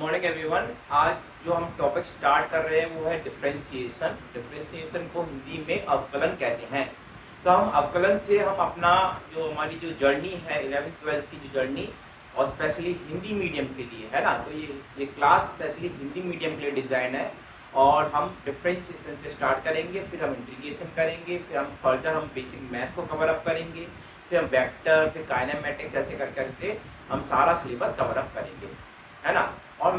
Morning everyone. आज जो हम टॉपिक स्टार्ट कर रहे हैं वो है डिफरेंशिएशन। डिफरेंशिएशन को हिंदी में अवकलन कहते हैं। तो हम अवकलन से हम अपना जो हमारी जो जर्नी है 11th-12th की जो जर्नी, और स्पेशली हिंदी मीडियम के लिए है ना, तो ये क्लास स्पेशली हिंदी मीडियम के लिए डिज़ाइन है। और हम डिफरेंशिएशन से स्टार्ट करेंगे, फिर हम इंटीग्रेशन करेंगे, फिर हम फर्दर हम बेसिक मैथ को कवर अप करेंगे, फिर हम वेक्टर, फिर काइनेमेटिक्स ऐसे कर करके हम सारा सिलेबस कवर अप करेंगे, है ना। और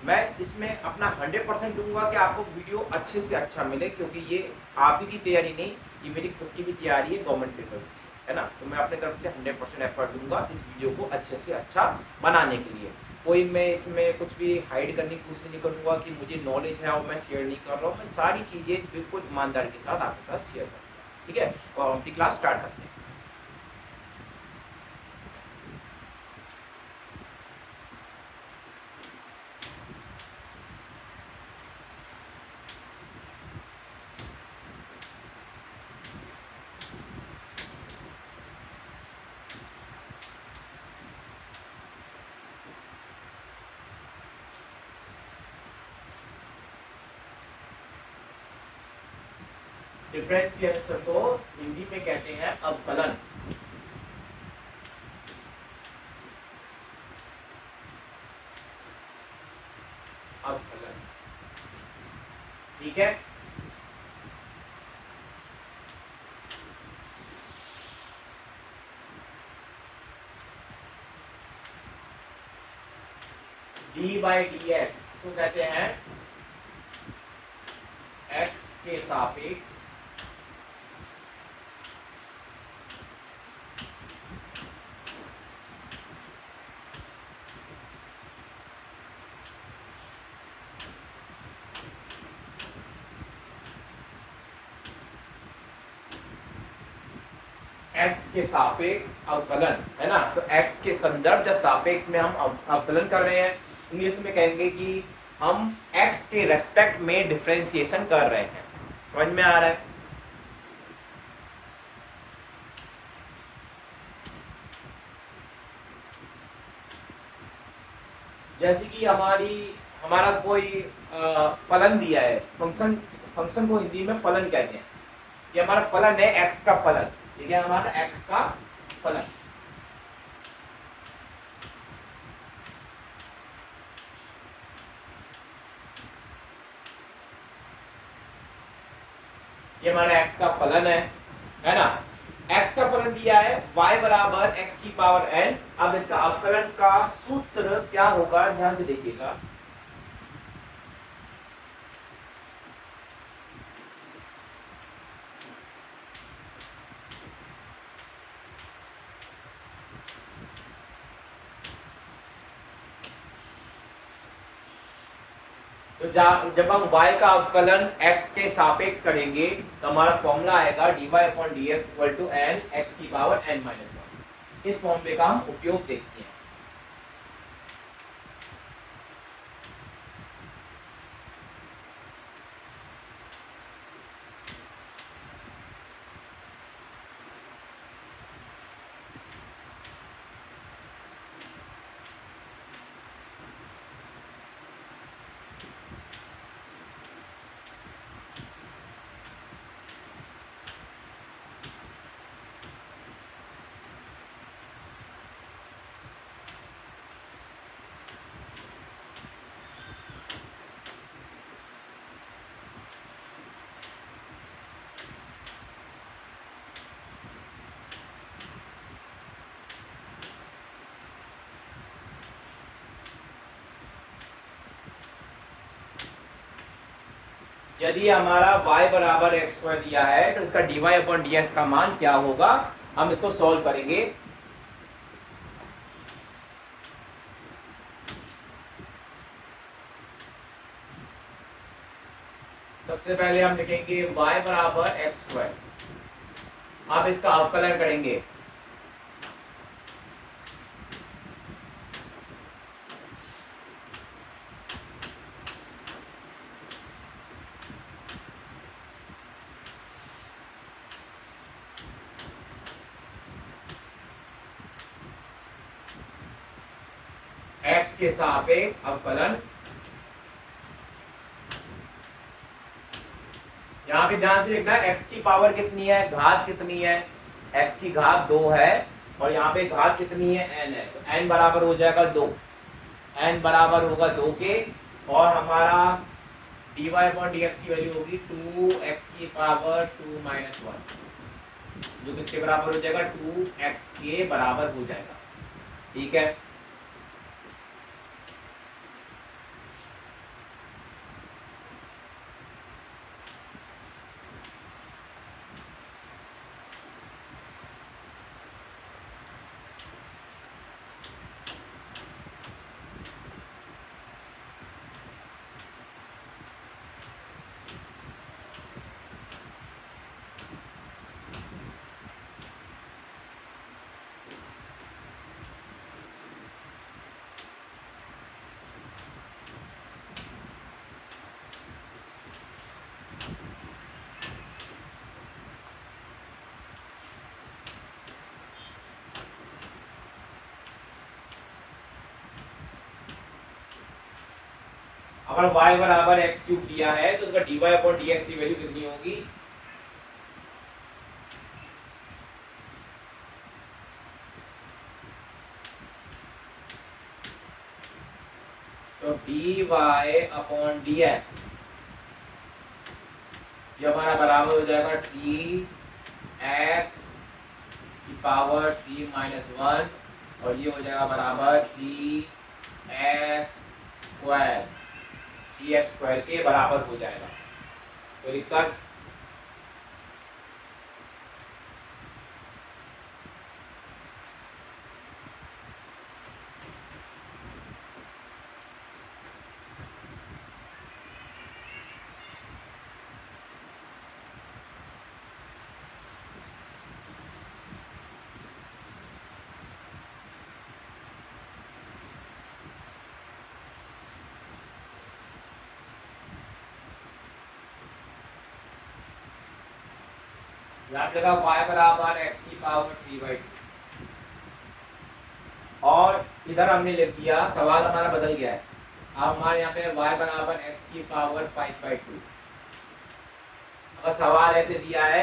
मैं इसमें अपना 100% दूंगा कि आपको वीडियो अच्छे से अच्छा मिले, क्योंकि ये आप ही की तैयारी नहीं, ये मेरी खुद की भी तैयारी है गवर्नमेंट पेपर की, है ना। तो मैं अपने तरफ से 100% एफर्ट दूंगा इस वीडियो को अच्छे से अच्छा बनाने के लिए। कोई मैं इसमें कुछ भी हाइड करने की कोशिश नहीं करूँगा कि मुझे नॉलेज है और मैं शेयर नहीं कर रहा हूँ। मैं सारी चीज़ें बिल्कुल ईमानदारी के साथ आपके साथ शेयर करूँगा, ठीक है। और हम अपनी क्लास स्टार्ट करते हैं। डिफरेंशिएशन को हिंदी में कहते हैं अवकलन। अवकलन, ठीक है। डी बाई डी एक्स इसको कहते हैं एक्स के सापेक्ष एक्स के सापेक्ष अवकलन, है ना। तो एक्स के संदर्भ या सापेक्ष में हम अवकलन कर रहे हैं। इंग्लिश में कहेंगे कि हम एक्स के रेस्पेक्ट में डिफरेंशिएशन कर रहे हैं। समझ में आ रहा है? जैसे कि हमारा कोई फलन दिया है, फंक्शन को हिंदी में फलन कहते हैं। ये हमारा फलन है, एक्स का फलन, ठीक है, हमारा एक्स का फलन। ये हमारा एक्स का फलन है ना। एक्स का फलन दिया है y बराबर एक्स की पावर n। अब इसका अवकलन का सूत्र क्या होगा, ध्यान से देखिएगा। तो जब हम y का अवकलन x के सापेक्ष करेंगे तो हमारा फॉर्मूला आएगा dy upon D X equal to N X की पावर n-1। इस फॉर्मूले का हम उपयोग देखते हैं। यदि हमारा y बराबर एक्स स्क्वायर दिया है तो इसका dy अपॉन डी एक्स का मान क्या होगा, हम इसको सॉल्व करेंगे। सबसे पहले हम लिखेंगे y बराबर एक्स स्क्वायर। आप इसका अवकलन करेंगे, x के सापेक्ष अवकलन। यहाँ पे ध्यान से देखना x की पावर कितनी है, घात कितनी है, x की घात 2 है और यहाँ पे घात कितनी है, n है, तो n बराबर हो जाएगा 2, n बराबर होगा 2 के, और हमारा dy अपॉन dx की वैल्यू होगी 2x की पावर 2 माइनस 1, जो किसके बराबर हो जाएगा, 2x के बराबर हो जाएगा। ठीक है, अगर y बराबर एक्स क्यूब दिया है तो उसका dy अपॉन dx की वैल्यू कितनी होगी, तो dy अपॉन dx ये हमारा बराबर हो जाएगा 3x की पावर 3 माइनस 1, और ये हो जाएगा बराबर 3x स्क्वायर, 3x स्क्वायर के बराबर हो जाएगा। तो दिक्कत, याद लगा y बराबर x की पावर 3/2, और इधर हमने लिख दिया, सवाल हमारा बदल गया है, अब हमारे यहाँ पे y बराबर x की पावर 5/2। अगर सवाल ऐसे दिया है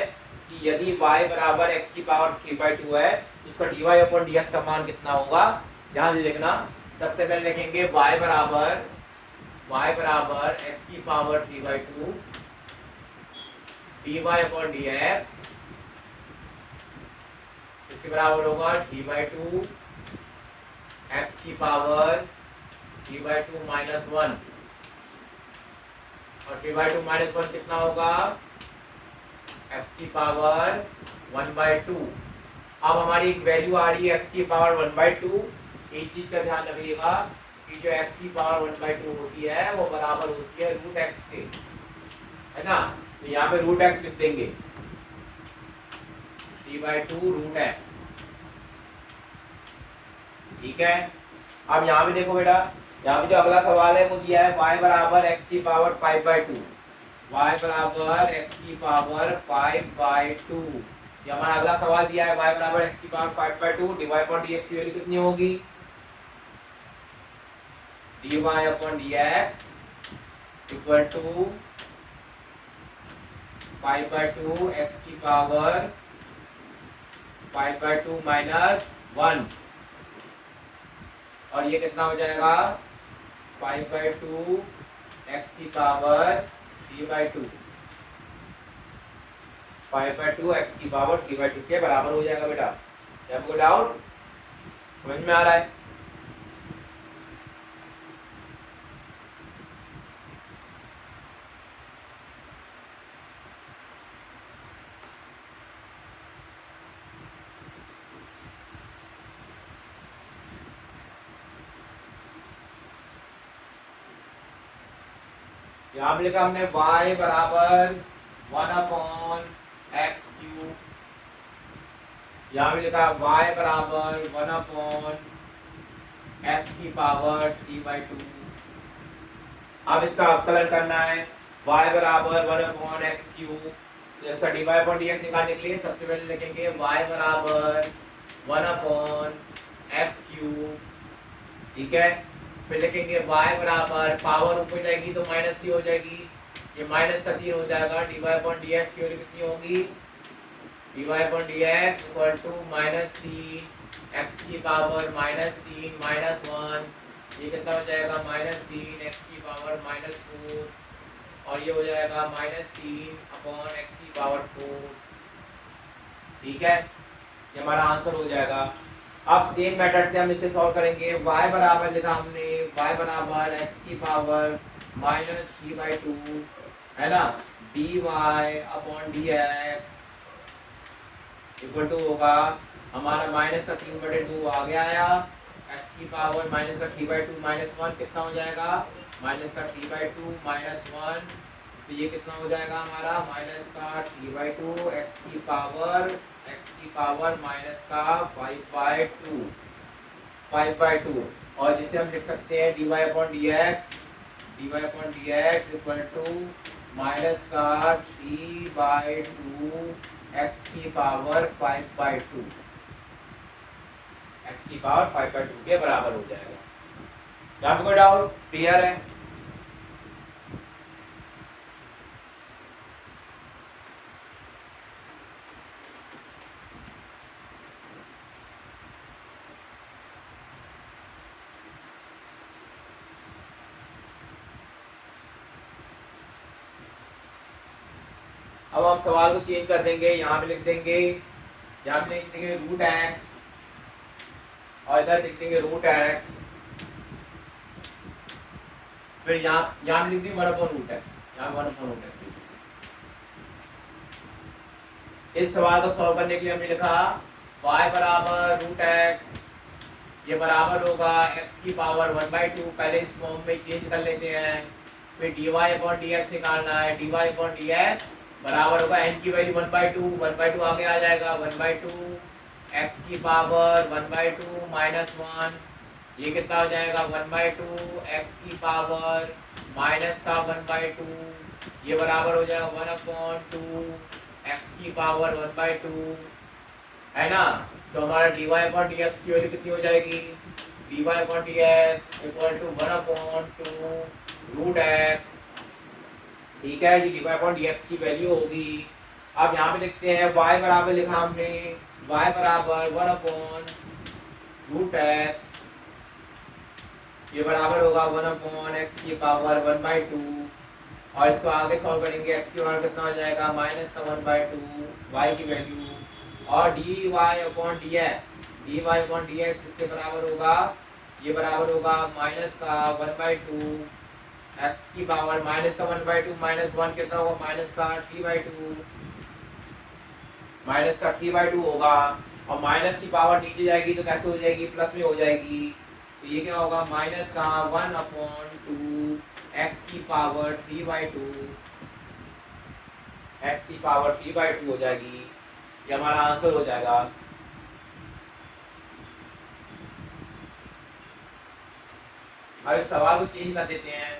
कि यदि y बराबर x की पावर 3/2 है तो इसका dy अपॉन dx का मान कितना होगा, ध्यान से लिखना। सबसे पहले लिखेंगे y बराबर x की पावर 3/2 dy अपॉन dx, इसके बराबर होगा d/2 x की पावर d/2 माइनस 1, और d/2 माइनस 1 कितना होगा, x की पावर 1/2। अब हमारी एक वैल्यू आ रही है x की पावर 1/2। एक चीज का ध्यान रखिएगा कि जो x की पावर 1/2 होती है वो बराबर होती है रूट x के, है ना, तो यहाँ पे रूट x लिख देंगे, d/2 रूट x। ठीक है, अब यहाँ पे देखो बेटा, यहाँ पे जो अगला सवाल है वो दिया है y बराबर x की पावर 5/2, y बराबर x की पावर 5/2, ये हमारा अगला सवाल दिया है। y बराबर x की पावर 5/2, dy अपॉन dx की वैल्यू कितनी होगी, dy अपॉन dx इक्वल टू 5/2 x की पावर 5/2 माइनस 1, और ये कितना हो जाएगा, 5/2 x की पावर 3/2, 5/2 x की पावर 3/2 के बराबर हो जाएगा। बेटा क्या कोई डाउट, समझ में आ रहा है? यहाँ पे लिखा हमने y बराबर 1/x³, यहाँ पे लिखा y बराबर 1/x की पावर 3/2। अब इसका अवकलन करना है, y बराबर 1/x³, इसका dy अपॉन dx निकालने के लिए सबसे पहले लिखेंगे y बराबर 1/x³। ठीक है, फिर लिखेंगे y बराबर पावर ऊपर जाएगी तो माइनस टी हो जाएगी, ये माइनस का 3 हो जाएगा, dy अपॉन dx की वैल्यू कितनी होगी, dy अपॉन dx equal to minus 3 x की पावर माइनस 3 माइनस 1, ये कितना हो जाएगा माइनस 3 x की पावर माइनस 4, और ये हो जाएगा माइनस 3 अपॉन x की पावर 4। ठीक है, ये हमारा आंसर हो जाएगा। अब सेम मेथड से हम इसे सॉल्व करेंगे। y बराबर लिखा हमने, y बराबर x की पावर माइनस 3/2 है ना, dy अपॉन dx इक्वल टू होगा हमारा माइनस का 3/2 आगे आया, x की पावर माइनस का 3/2 माइनस 1 कितना हो जाएगा, माइनस का 3/2 माइनस 1, तो ये कितना हो जाएगा हमारा माइनस का 3/2 x की पावर माइनस का 5/2 और जिसे हम लिख सकते हैं dy अपॉन dx इक्वल टू माइनस का 3/2 x की पावर 5/2 के बराबर हो जाएगा। यहाँ पे कोई डाउट, क्लियर है? अब हम सवाल को चेंज कर देंगे, यहाँ पे लिख देंगे रूट एक्स और इधर लिख देंगे रूट एक्स, फिर यहाँ लिख दी 1/रूट एक्स, यहाँ 1/रूट एक्स। इस सवाल को सॉल्व करने के लिए हमने लिखा y बराबर रूट एक्स, ये बराबर होगा x की पावर 1/2, पहले इस फॉर्म में चेंज कर लेते हैं, फिर dy अपॉन dx निकालना है, dy अपॉन dx बराबर होगा n की वैल्यू 1/2 आगे आ जाएगा, 1/2 x की पावर 1/2 माइनस 1, ये कितना हो जाएगा 1/2 x की पावर माइनस का 1/2, ये बराबर हो जाएगा 1/2 x की पावर 1/2 है ना। तो हमारा dy अपॉन dx की वैल्यू कितनी हो जाएगी, dy अपॉन dx equal to 1/2 root x। ठीक है, ये dy अपॉन dx की वैल्यू होगी। अब यहाँ पे लिखते हैं y बराबर लिखा हमने, y बराबर 1/रूट x, ये बराबर होगा 1/x की पावर 1/2, और इसको आगे सॉल्व करेंगे, x की पावर कितना हो जाएगा माइनस का 1/2 y की वैल्यू, और dy अपॉन dx इसके बराबर होगा, ये बराबर होगा माइनस का 1/2 x की पावर माइनस का 1/2 माइनस 1 कितना होगा माइनस का 3/2 होगा, और माइनस की पावर नीचे जाएगी तो कैसे हो जाएगी, प्लस में हो जाएगी, तो ये क्या होगा माइनस का 1/2 x की पावर 3/2 हो जाएगी, ये हमारा आंसर हो जाएगा। अब इस सवाल को चेंज कर देते हैं,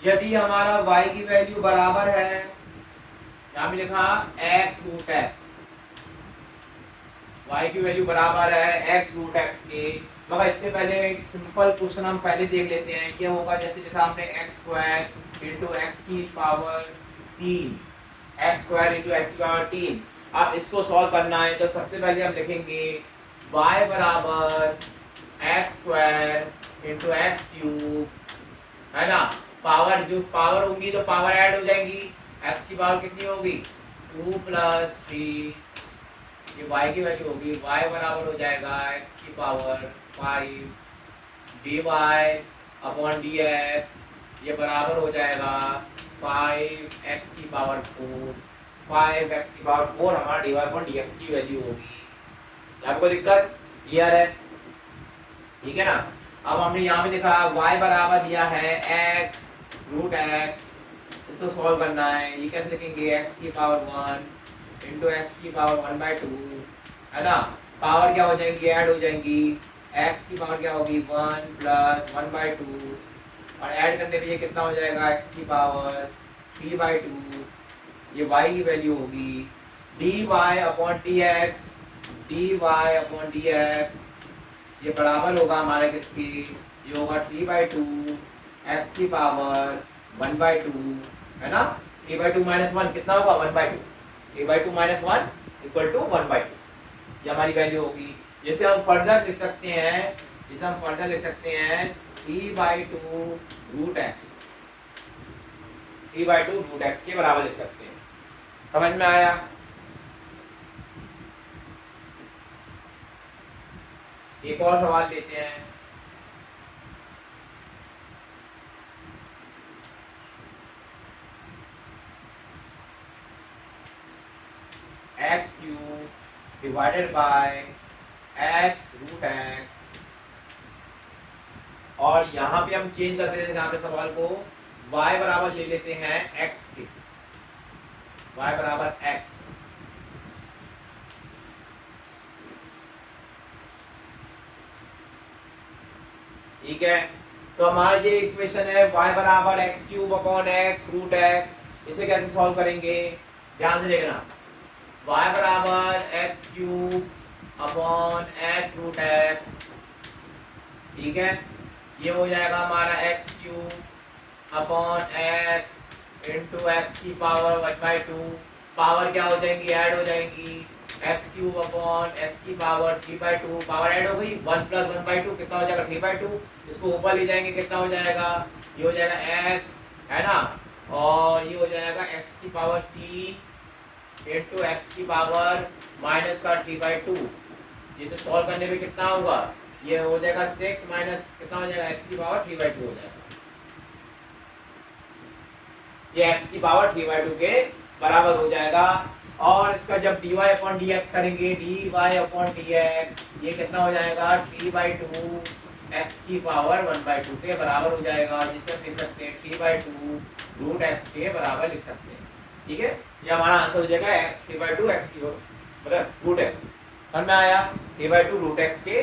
यदि हमारा y की वैल्यू बराबर है, यहाँ पे लिखा x रूट x, y की वैल्यू बराबर है x रूट x के, मगर इससे पहले एक सिंपल क्वेश्चन हम पहले देख लेते हैं। ये होगा जैसे लिखा हमने x² इंटू x की पावर 3, x² इंटू x की पावर 3। अब इसको सॉल्व करना है तो सबसे पहले हम लिखेंगे y बराबर x² इंटू x³ है ना, पावर जो पावर होगी तो पावर ऐड हो जाएंगी, x की पावर कितनी होगी 2 + 3, ये y की वैल्यू होगी, y बराबर हो जाएगा x की पावर 5 dy अपॉन dx, ये बराबर हो जाएगा 5x की पावर 4, 5x की पावर 4 हमारा dy अपॉन dx की वैल्यू होगी। आपको दिक्कत क्लियर है? ठीक है ना। अब हमने यहाँ पे लिखा y बराबर दिया है x रूट x, इसको सॉल्व करना है। ये कैसे लिखेंगे, x की पावर 1 इंटू एक्स की पावर 1/2 है ना। पावर क्या हो जाएंगी, ऐड हो जाएंगी। x की पावर क्या होगी 1 प्लस 1/2 और ऐड करने पे ये कितना हो जाएगा x की पावर 3/2। ये y की वैल्यू होगी dy अपॉन dx, dy अपॉन dx ये बराबर होगा हमारा किसकी, ये होगा 3/2 x की पावर 1/2 है ना। 3/2 माइनस 1 कितना होगा 1/2, 3/2 माइनस 1 इक्वल टू 1/2, ये हमारी वैल्यू होगी। जैसे हम फर्दर लिख सकते हैं, जिसे हम फर्दर लिख सकते हैं 3/2 रूट एक्स, 3/2 रूट एक्स के बराबर लिख सकते हैं। समझ में आया। एक और सवाल लेते हैं। X cube divided by X root X, और यहाँ पे हम चेंज करते हैं यहाँ पे सवाल को y बराबर ले लेते हैं x के, y बराबर x। ठीक है, तो हमारा ये इक्वेशन है y बराबर X cube upon X root X. इसे कैसे सॉल्व करेंगे, ध्यान से देखना। y बराबर X cube upon X root X, ठीक है, ये हो जाएगा हमारा X cube upon X into X की पावर 1/2। पावर क्या हो जाएंगी, ऐड हो जाएंगी। एक्स क्यूब अपॉन एक्स की पावर 3/2, पावर ऐड हो गई 1 प्लस 1/2 कितना हो जाएगा 3/2। इसको ऊपर ले जाएंगे कितना हो जाएगा, ये हो जाएगा x है ना, और ये हो जाएगा x की पावर 3 इंटू एक्स की पावर माइनस का 3/2। जिसे सॉल्व करने पे कितना होगा, ये हो जाएगा 6 माइनस कितना हो जाएगा x की पावर 3/2 हो जाएगा। ये x की पावर 3/2 के बराबर हो जाएगा। और इसका जब dy अपॉन dx करेंगे, dy अपॉन dx ये कितना हो जाएगा 3/2 x की पावर 1/2 के बराबर हो जाएगा, जिससे हम लिख सकते हैं 3/2 रूट x के बराबर लिख सकते हैं। ठीक है, ये हमारा आंसर हो जाएगा 3/2 x की मतलब रूट x। समझ में आया, 3/2 रूट x के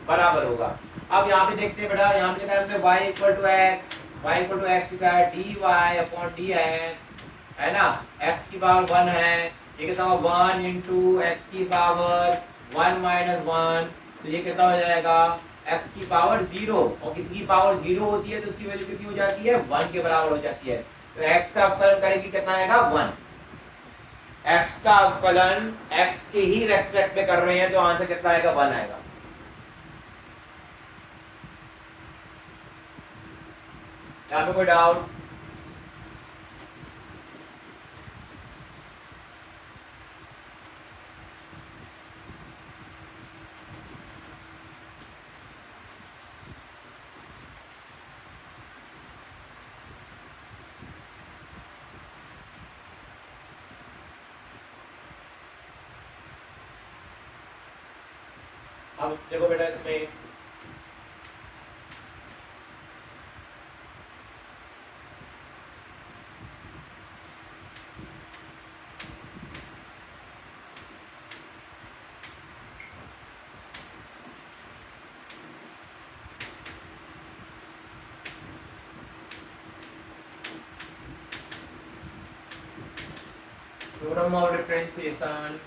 बराबर होगा। अब यहाँ पे देखते हैं बेटा, यहाँ पे लिखा है हमने y equal to X, y equal to X लिखा है dy अपॉन dx है ना। x की पावर 1 है, ये कितना होगा 1 इंटू एक्स की पावर 1 माइनस 1, तो ये कितना हो जाएगा x की पावर 0, और किसी की पावर 0 होती है तो उसकी वैल्यू कितनी हो जाती है 1 के बराबर हो जाती है। तो x का अवकलन करेंगे कितना आएगा 1। x का अवकलन x के ही रेस्पेक्ट में कर रहे हैं तो आंसर कितना आएगा 1 आएगा। यहाँ पे कोई डाउट? अब देखो बेटा इसमें theorem of differentiation,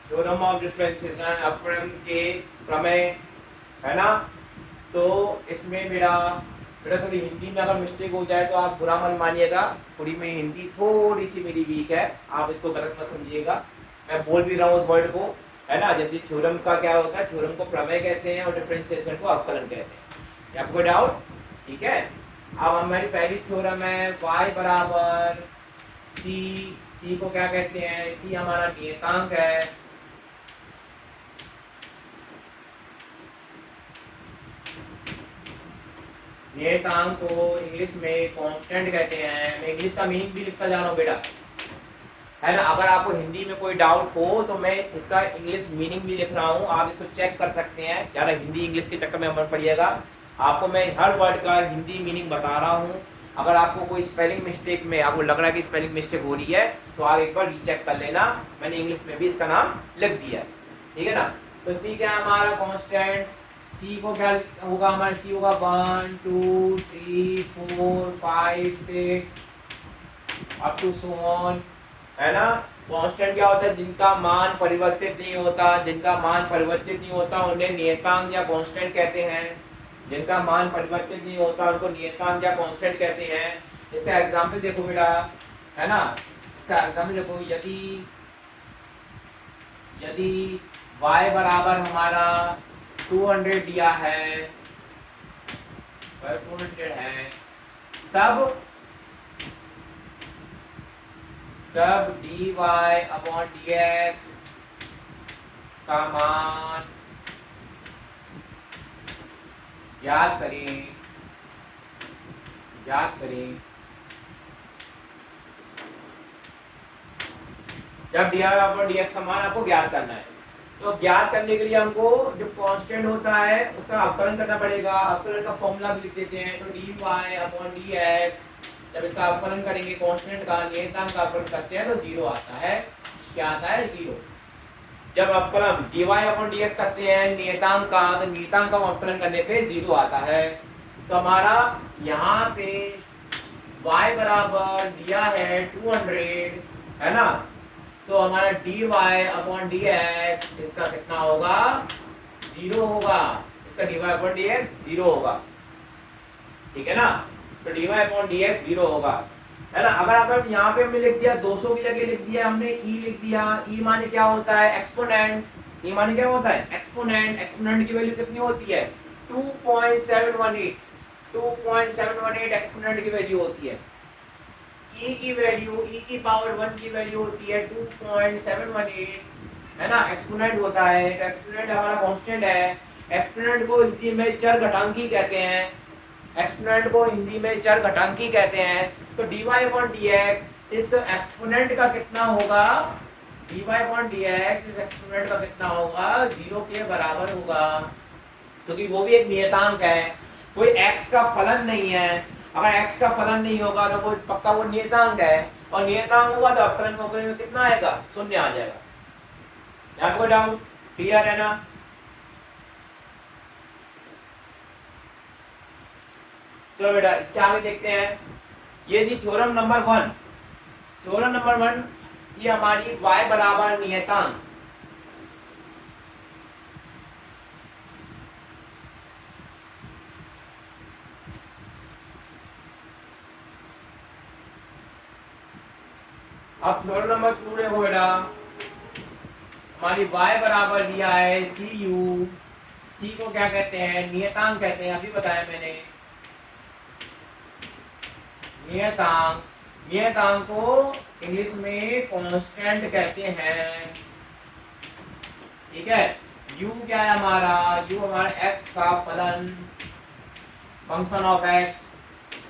theorem of differentiation अपक्रम के प्रमेय है ना। तो इसमें मेरा थोड़ी हिंदी में अगर मिस्टेक हो जाए तो आप बुरा मत मानिएगा, थोड़ी मेरी हिंदी थोड़ी सी मेरी वीक है, आप इसको गलत मत समझिएगा। मैं बोल भी रहा हूँ उस वर्ड को है ना। जैसे थ्योरम का क्या होता है, थ्योरम को प्रमेय कहते हैं और डिफरेंशिएशन को अवकलन कहते हैं। आपको कोई डाउट? ठीक है, अब हमारी पहली थ्योरम है y बराबर c। c को क्या कहते हैं? c हमारा नियतांक है। नियतांक को इंग्लिश में कांस्टेंट कहते हैं। मैं इंग्लिश का मीनिंग भी लिखता जा रहा हूँ बेटा, है ना। अगर आपको हिंदी में कोई डाउट हो तो मैं इसका इंग्लिश मीनिंग भी लिख रहा हूँ, आप इसको चेक कर सकते हैं। ज़्यादा हिंदी इंग्लिश के चक्कर में मत पड़िएगा, आपको मैं हर वर्ड का हिंदी मीनिंग बता रहा हूँ। अगर आपको कोई स्पेलिंग मिस्टेक में आपको लग रहा है कि स्पेलिंग मिस्टेक हो रही है तो आप एक बार रीचेक कर लेना, मैंने इंग्लिश में भी इसका नाम लिख दिया है, ठीक है ना। तो सी क्या है हमारा कॉन्स्टेंट, सी को क्या होगा हमारा? सी होगा 1 2 3 4 5 6 अप टू सो ऑन, है ना। कांस्टेंट क्या होता है? जिनका मान परिवर्तित नहीं होता, जिनका मान परिवर्तित नहीं होता उन्हें नियतांक या कांस्टेंट कहते हैं। जिनका मान परिवर्तित नहीं होता उनको नियतांक या कांस्टेंट कहते हैं। इसका एग्जांपल देखो बेटा, है ना। इसका एग्जांपल देखो, यदि y बराबर हमारा 200 दिया है, 200 है, तब dy अपॉन dx का मान ज्ञात करें। जब dy अपॉन dx का मान आपको ज्ञात करना है, तो ज्ञात करने के लिए हमको जो कांस्टेंट होता है उसका अवकलन करना पड़ेगा। अवकलन का फॉर्मूला भी लिख देते हैं। तो dy अपॉन dx, जब इसका अवकलन करेंगे कांस्टेंट का, नियतांक का अवकलन करते हैं तो 0 आता है। क्या आता है? 0। जब अवकलन dy अपॉन dx करते हैं नियतांक का, तो नियतांक का अवकलन करने पे 0 आता है। तो हमारा यहाँ पे y बराबर दिया है 200, है ना। तो हमारा dy अपॉन dx इसका कितना होगा? 0 होगा। इसका dy अपॉन dx 0 होगा, ठीक है ना। तो dy अपॉन dx 0 होगा, है ना। अगर यहाँ पे हमने लिख दिया 200 की जगह लिख दिया हमने e लिख दिया। e माने क्या होता है? एक्सपोनेंट। e माने क्या होता है? एक्सपोनेंट। एक्सपोनेंट की वैल्यू कितनी होती है? 2.718। 2.718 एक्सपोनेंट की वैल्यू होती है। e की वैल्यू, e की पावर 1 की वैल्यू होती है 2.718, है ना। एक्सपोनेंट होता है, एक्सपोनेंट हमारा कांस्टेंट है। एक्सपोनेंट को हिंदी में चर घटांकी कहते हैं। एक्सपोनेंट को हिंदी में चर घटांकी कहते हैं। तो dy अपॉन dx इस एक्सपोनेंट का कितना होगा? dy अपॉन dx इस एक्सपोनेंट का कितना होगा? 0 के बराबर होगा, क्योंकि वो भी एक नियतांक है, कोई x का फलन नहीं है। अगर x का फलन नहीं होगा तो वो पक्का वो नियतांक है, और नियतांक होगा तो फलन में कितना आएगा? 0 आ जाएगा। यहाँ कोई डाउट? क्लियर है ना। चलो बेटा इसके आगे देखते हैं। ये थी थ्योरम नंबर 1। थ्योरम नंबर 1 थी हमारी y बराबर नियतांक। अब थ्योरम नंबर 2 देखो बेटा, हमारी y बराबर दिया है cu। c को क्या कहते हैं? नियतांक कहते हैं, अभी बताया मैंने। नियतांक को इंग्लिश में कांस्टेंट कहते हैं, ठीक है। u क्या है हमारा? u हमारा x का फलन, फंक्शन ऑफ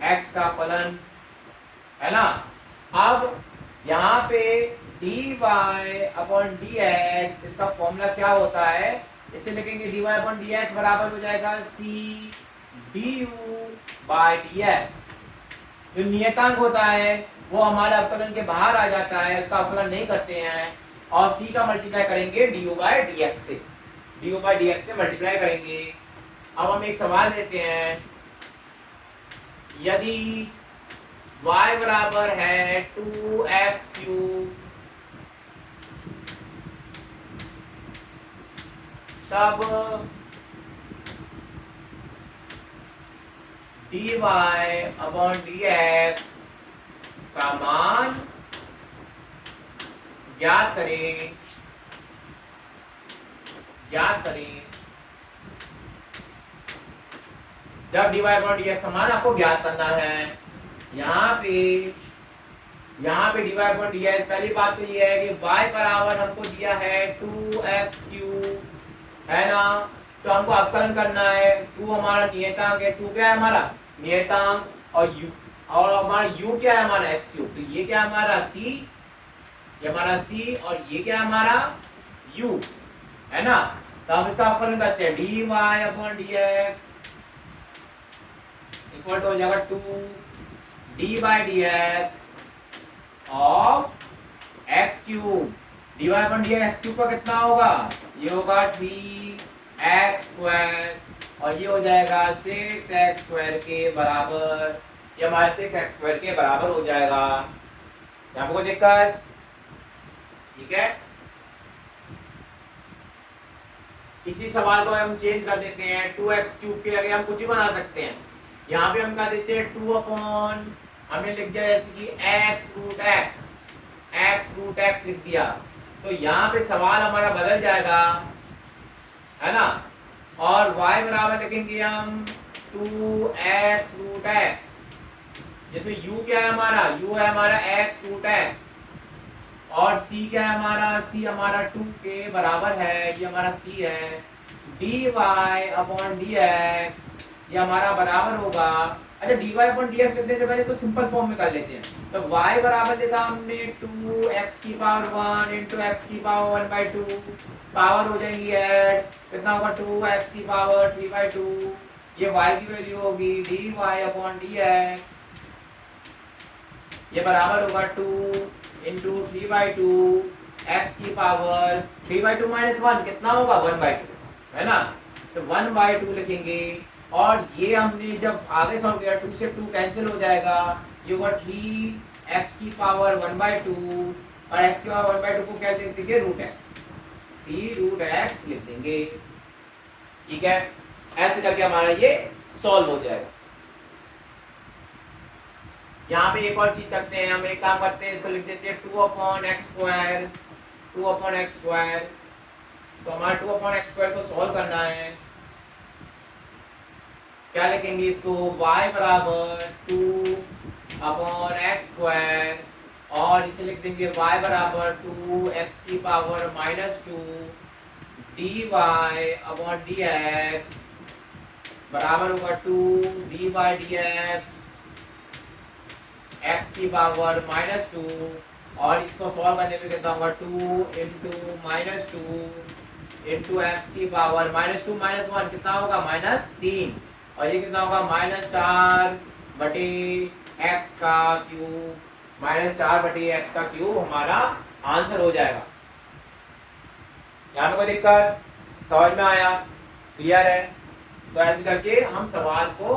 x का फलन, है ना। अब यहाँ पे dy अपॉन dx इसका फॉर्मूला क्या होता है? इसे लिखेंगे dy अपॉन dx बराबर हो जाएगा c du बाय dx। जो नियतांक होता है वो हमारे अवकलन के बाहर आ जाता है, उसका अवकलन नहीं करते हैं, और c का मल्टीप्लाई करेंगे du बाय dx से। du बाय dx से मल्टीप्लाई करेंगे। अब हम एक सवाल लेते हैं, यदि y बराबर है 2x क्यूब, तब dy अपॉन dx का मान ज्ञात करें। जब dy अपॉन dx समान आपको ज्ञात करना है। यहाँ पे dy अपॉन dx, पहली बात तो ये है कि y बराबर हमको दिया है 2x3 है ना, तो हमको अवकलन करना है। 2 हमारा नियतांक है, 2 क्या है हमारा नियतांक, और हमारा u क्या है हमारा x3, तो ये क्या है हमारा c, ये हमारा c, और ये क्या है हमारा u है ना। तो हम इसका अवकलन करते हैं, dy अपॉन dx इक्वल टू हो जाएगा 2 d by dx of X cube. dy अपॉन dx एक्स क्यूब का कितना होगा, ये होगा 3x स्क्वायर, और ये हो जाएगा 6x स्क्वायर के बराबर, ये हमारे 6x स्क्वायर के बराबर हो जाएगा। यहाँ पे कोई दिक्कत, ठीक है। इसी सवाल को हम चेंज कर देते हैं, 2x क्यूब के आगे हम कुछ भी बना सकते हैं। यहाँ पे हम क्या देते हैं 2 अपॉन, हमने लिख दिया जैसे कि x रूट x लिख दिया, तो यहाँ पे सवाल हमारा बदल जाएगा है ना, और y बराबर लिखेंगे हम 2x रूट x, जिसमें u क्या है हमारा, u है हमारा x रूट x, और c क्या है हमारा, c हमारा 2 के बराबर है, ये हमारा c है। dy अपॉन dx ये हमारा बराबर होगा, अच्छा dy अपॉन dx लिखने से पहले इसको सिंपल फॉर्म में कर लेते हैं। तो y बराबर लिखा हमने 2x की पावर 1 इंटू x की पावर 1/2, पावर हो जाएंगी ऐड, कितना होगा 2x की पावर 3/2, ये y की वैल्यू होगी dy अपॉन dx, ये बराबर होगा 2 इंटू 3/2 x की पावर 3/2 माइनस 1 कितना होगा 1/2 है ना, तो 1/2 लिखेंगे। और ये हमने जब आगे सॉल्व किया 2 से 2 कैंसिल हो जाएगा, ये होगा 3x की पावर 1/2, और x की पावर 1/2 को क्या लिख देंगे रूट x, 3 रूट x लिख देंगे, ठीक है। ऐसे करके हमारा ये सॉल्व हो जाएगा। यहाँ पे एक और चीज करते हैं, हम एक काम करते हैं, इसको लिख देते हैं 2 upon x square, 2 upon x square, तो हमारा 2 अपॉन एक्स स्क्वायर को सॉल्व करना है। क्या लिखेंगे इसको, y बराबर 2 अपॉन एक्स स्क्वायर, और इसे लिख देंगे y बराबर 2x की पावर -2 dy अपॉन dx बराबर होगा 2 dy dx x की पावर -2, और इसको सॉल्व करने पे कितना होगा 2 इंटू -2 इंटू एक्स की पावर -2 माइनस 1 कितना होगा -3, और ये कितना होगा -4 बटे एक्स का क्यूब, -4 बटे एक्स का क्यूब हमारा आंसर हो जाएगा। यहाँ पे कोई दिक्कत, समझ में आया, क्लियर है। तो ऐसे करके हम सवाल को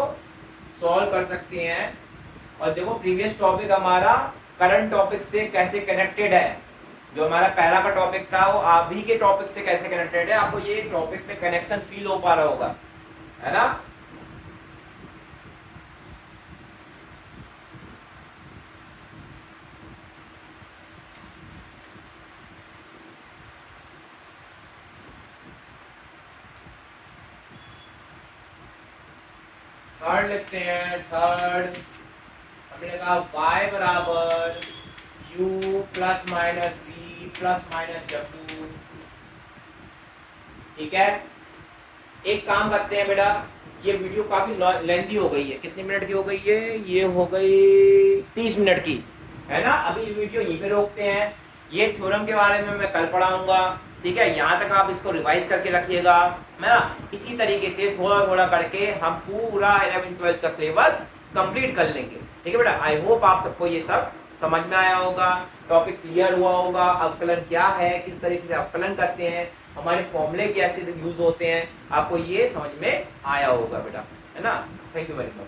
सॉल्व कर सकते हैं। और देखो प्रीवियस टॉपिक हमारा करंट टॉपिक से कैसे कनेक्टेड है, जो हमारा पहला का टॉपिक था वो अभी के टॉपिक से कैसे कनेक्टेड है, आपको ये टॉपिक में कनेक्शन फील हो पा रहा होगा, है ना। थर्ड लिखते हैं, थर्ड हमने कहा y बराबर u plus minus v plus minus w, ठीक है। एक काम करते हैं बेटा, ये वीडियो काफी लेंथी हो गई है, कितने मिनट की हो गई है, ये हो गई 30 मिनट की, है ना। अभी ये वीडियो यहीं पे रोकते हैं, ये थ्योरम के बारे में मैं कल पढ़ाऊंगा, ठीक है। यहाँ तक आप इसको रिवाइज करके रखिएगा, है ना। इसी तरीके से थोड़ा थोड़ा करके हम पूरा 11th-12th का सिलेबस कंप्लीट कर लेंगे, ठीक है बेटा। आई होप आप सबको ये सब समझ में आया होगा, टॉपिक क्लियर हुआ होगा, अवकलन क्या है, किस तरीके से अवकलन करते हैं, हमारे फॉर्मूले कैसे यूज होते हैं, आपको ये समझ में आया होगा बेटा, है ना। Thank you very much.